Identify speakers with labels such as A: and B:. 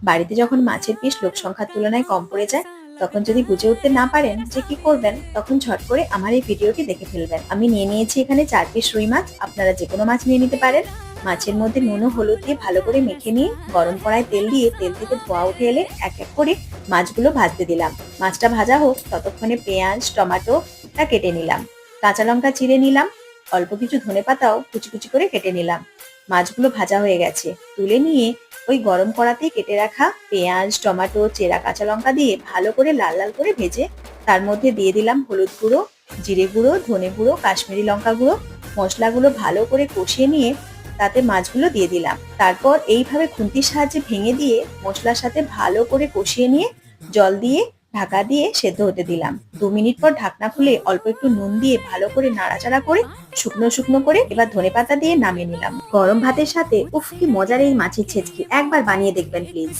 A: বাড়িতে যখন মাছের পিস লোক সংখ্যার তুলনায় কম পড়ে যায়, তখন যদি বুঝে উঠতে না পারেন যে কি করবেন, তখন ঝট করে আমার এই ভিডিওটি দেখে ফেলবেন। আমি নিয়ে নিয়েছি এখানে 4 পিস রুই মাছ। আপনারা যে কোনো মাছ নিয়ে নিতে পারেন। মাছের মধ্যে নুন ও হলুদ দিয়ে ভালো করে মেখে নিয়ে গরম কড়ায় তেল দিয়ে তেল থেকে ধোঁয়া উঠে এলে এক এক করে মাছগুলো ভাজতে দিলাম। মাছটা ভাজা হোক ততক্ষণে পেঁয়াজ, টমেটোটা কেটে নিলাম, কাঁচা লঙ্কা চিড়ে নিলাম, অল্প কিছু ধনেপাতাও কুচি কুচি করে কেটে নিলাম। মাছগুলো ভাজা হয়ে গেছে, তুলে নিয়ে ওই গরম কড়াতেই কেটে রাখা পেঁয়াজ, টমেটো, চেরা কাঁচা লঙ্কা দিয়ে ভালো করে লাল লাল করে ভেজে তার মধ্যে দিয়ে দিলাম হলুদ গুঁড়ো, জিরে গুঁড়ো, ধনে গুঁড়ো, কাশ্মীরি লঙ্কা গুঁড়ো। মশলাগুলো ভালো করে কষিয়ে নিয়ে তাতে মাছগুলো দিয়ে দিলাম। তারপর এইভাবে খুন্তির সাহায্যে ভেঙে দিয়ে মশলার সাথে ভালো করে কষিয়ে নিয়ে জল দিয়ে ঢাকা দিয়ে সেদ্ধ হতে দিলাম। 2 মিনিট পর ঢাকনা খুলে অল্প একটু নুন দিয়ে ভালো করে নাড়াচাড়া করে শুকনো শুকনো করে এবার ধনেপাতা দিয়ে নামিয়ে নিলাম। গরম ভাতের সাথে উফ কি মজার এই মাছের ছেচকি, একবার বানিয়ে দেখবেন প্লিজ।